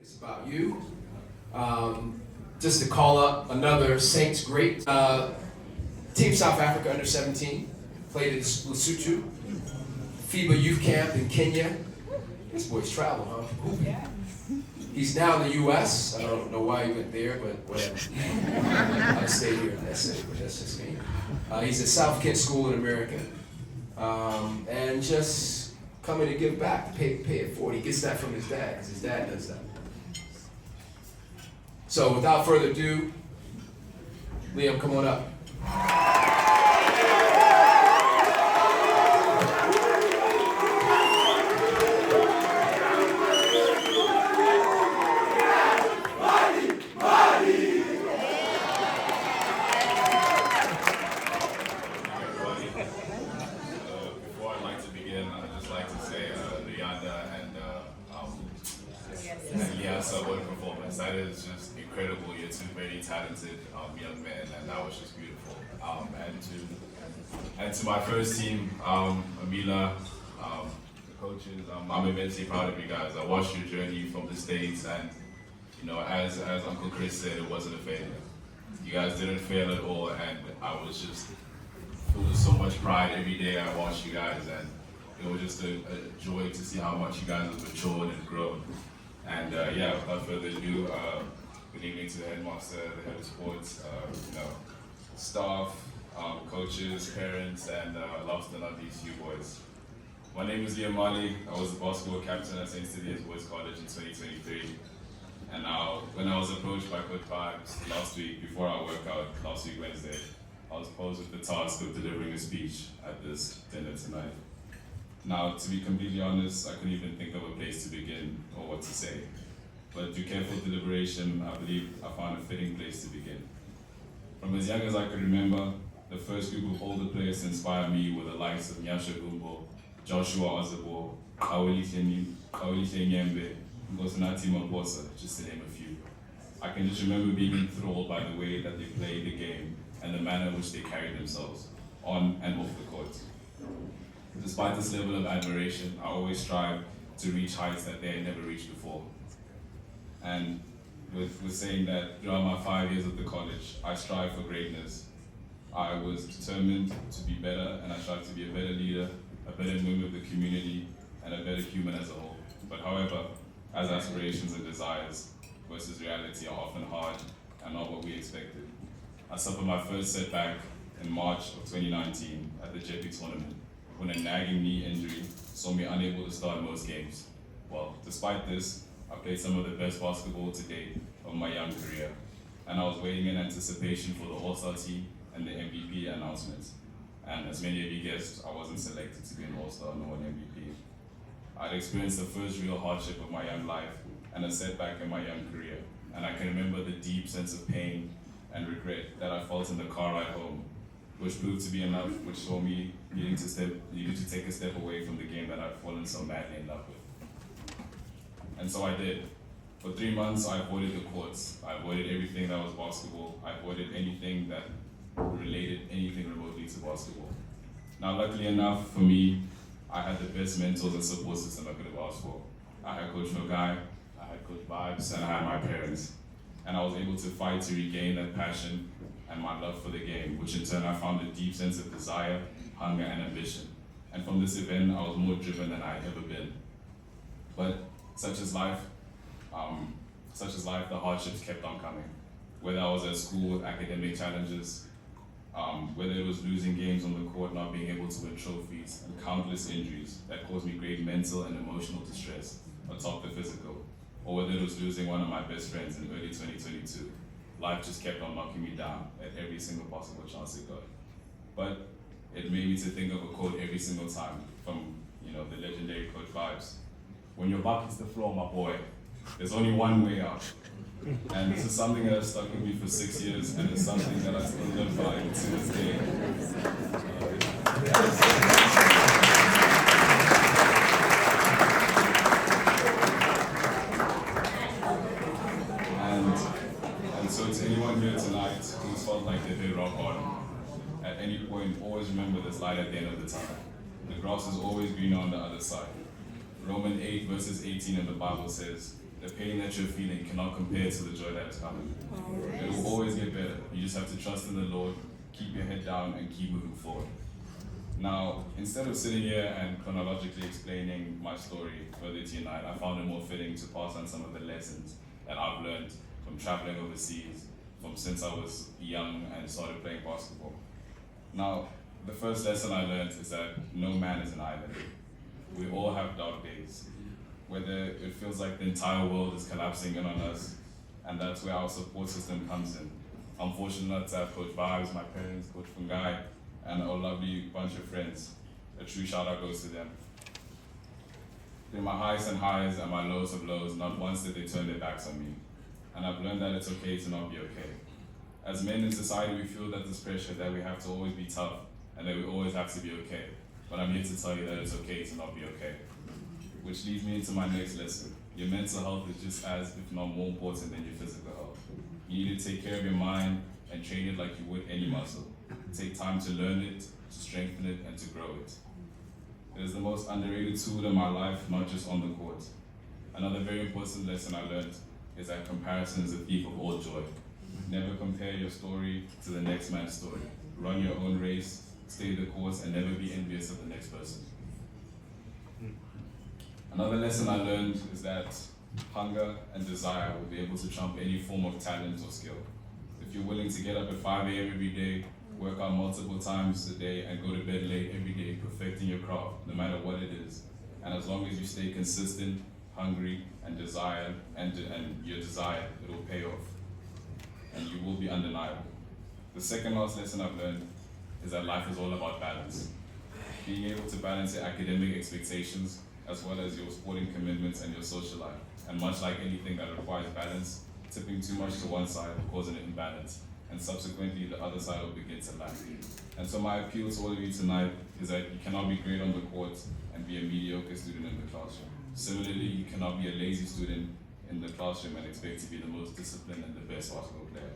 It's about you. Just to call up another Saints great. Team South Africa under 17 played at Lesotho, FIBA Youth Camp in Kenya. This boy's travel, huh? Yeah. He's now in the U.S. I don't know why he went there, but whatever. I'll stay here. That's it. That's just me. He's at South Kent School in America, and just coming to give back, pay it forward. He gets that from his dad, because his dad does that. So without further ado, Liam, come on up. Performance. That is just incredible. You're two very talented young men, and that was just beautiful. And to my first team, Amila, the coaches, I'm immensely proud of you guys. I watched your journey from the States, and as Uncle Chris said, it wasn't a failure. You guys didn't fail at all, and I was just filled with so much pride every day I watched you guys, and it was just a joy to see how much you guys have matured and grown. And without further ado, good evening to the headmaster, the head of sports, staff, coaches, parents, and last but not least, you boys. My name is Liam Mali. I was the basketball captain at Stithians Boys College in 2023. And now, when I was approached by Coach Vibes last week, before our workout, last week Wednesday, I was posed with the task of delivering a speech at this dinner tonight. Now, to be completely honest, I couldn't even think of a place to begin or what to say. But through careful deliberation, I believe I found a fitting place to begin. From as young as I could remember, the first group of older players to inspire me were the likes of Nyasha Gumbo, Joshua Ozabo, Kawelise Nyembe, Ngosanati Maposa, just to name a few. I can just remember being enthralled by the way that they played the game and the manner in which they carried themselves, on and off the court. Despite this level of admiration, I always strive to reach heights that they had never reached before. And with saying that, throughout my 5 years at the college, I strive for greatness. I was determined to be better, and I strived to be a better leader, a better member of the community, and a better human as a whole. But however, as aspirations and desires versus reality are often hard and not what we expected, I suffered my first setback in March of 2019 at the JP tournament, when a nagging knee injury saw me unable to start most games. Well, despite this, I played some of the best basketball to date of my young career, and I was waiting in anticipation for the All-Star team and the MVP announcements. And as many of you guessed, I wasn't selected to be an All-Star nor an MVP. I'd experienced the first real hardship of my young life and a setback in my young career, and I can remember the deep sense of pain and regret that I felt in the car ride home, which proved to be enough, which saw me needing to take a step away from the game that I'd fallen so madly in love with. And so I did. For 3 months, I avoided the courts. I avoided everything that was basketball. I avoided anything that related anything remotely to basketball. Now, luckily enough for me, I had the best mentors and support system I could have asked for. I had Coach Nogai, I had Coach Vibes, and I had my parents. And I was able to fight to regain that passion and my love for the game, which in turn I found a deep sense of desire, hunger, and ambition. And from this event, I was more driven than I had ever been. But such is life, the hardships kept on coming. Whether I was at school with academic challenges, whether it was losing games on the court, not being able to win trophies, and countless injuries that caused me great mental and emotional distress, atop the physical, or whether it was losing one of my best friends in early 2022. Life just kept on knocking me down at every single possible chance it got. But it made me to think of a quote every single time from the legendary Coach Vibes. When your back hits the floor, my boy, there's only one way out. And this is something that has stuck with me for 6 years, and it's something that I still live by to this day. And so to anyone here tonight who's felt like they've hit rock bottom, at any point, always remember this light at the end of the tunnel. The grass is always greener on the other side. Romans 8 verses 18 in the Bible says, the pain that you're feeling cannot compare to the joy that is coming. It will always get better. You just have to trust in the Lord, keep your head down, and keep moving forward. Now, instead of sitting here and chronologically explaining my story further to you tonight, I found it more fitting to pass on some of the lessons that I've learned from traveling overseas, from since I was young and started playing basketball. Now, the first lesson I learned is that no man is an island. We all have dark days, whether it feels like the entire world is collapsing in on us, and that's where our support system comes in. I'm fortunate to have Coach Vibes, my parents, Coach Fungai, and a lovely bunch of friends. A true shout out goes to them. Through my highs and highs and my lows of lows, not once did they turn their backs on me. And I've learned that it's okay to not be okay. As men in society, we feel that this pressure that we have to always be tough and that we always have to be okay. But I'm here to tell you that it's okay to not be okay. Which leads me into my next lesson. Your mental health is just as, if not more important than your physical health. You need to take care of your mind and train it like you would any muscle. Take time to learn it, to strengthen it, and to grow it. It is the most underrated tool in my life, not just on the court. Another very important lesson I learned is that comparison is the thief of all joy. Never compare your story to the next man's story. Run your own race, stay the course, and never be envious of the next person. Another lesson I learned is that hunger and desire will be able to trump any form of talent or skill. If you're willing to get up at 5 a.m. every day, work out multiple times a day, and go to bed late every day, perfecting your craft, no matter what it is. And as long as you stay consistent, hungry, and desire, and your desire, it will pay off. And you will be undeniable. The second last lesson I've learned is that life is all about balance. Being able to balance your academic expectations as well as your sporting commitments and your social life. And much like anything that requires balance, tipping too much to one side will cause an imbalance, and subsequently the other side will begin to lack. And so my appeal to all of you tonight is that you cannot be great on the court and be a mediocre student in the classroom. Similarly, you cannot be a lazy student in the classroom and expect to be the most disciplined and the best basketball player.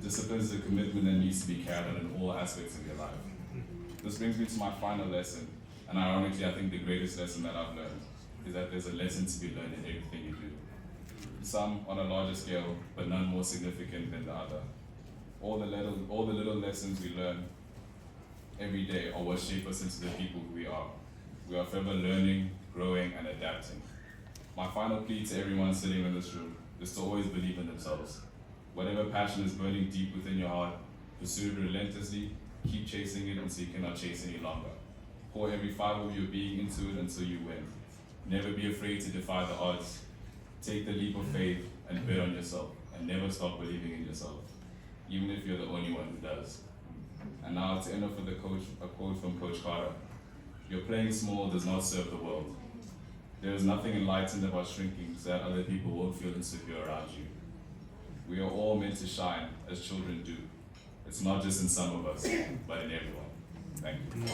Discipline is a commitment that needs to be carried out in all aspects of your life. This brings me to my final lesson, and ironically I think the greatest lesson that I've learned is that there's a lesson to be learned in everything you do. Some on a larger scale, but none more significant than the other. All the little lessons we learn every day are what shape us into the people who we are. We are forever learning, growing, and adapting. My final plea to everyone sitting in this room is to always believe in themselves. Whatever passion is burning deep within your heart, pursue it relentlessly, keep chasing it until you cannot chase any longer. Pour every fiber of your being into it until you win. Never be afraid to defy the odds. Take the leap of faith and bet on yourself, and never stop believing in yourself, even if you're the only one who does. And now to end off with a quote from Coach Carter. Your playing small does not serve the world. There is nothing enlightened about shrinking so that other people won't feel insecure around you. We are all meant to shine as children do. It's not just in some of us, but in everyone. Thank you.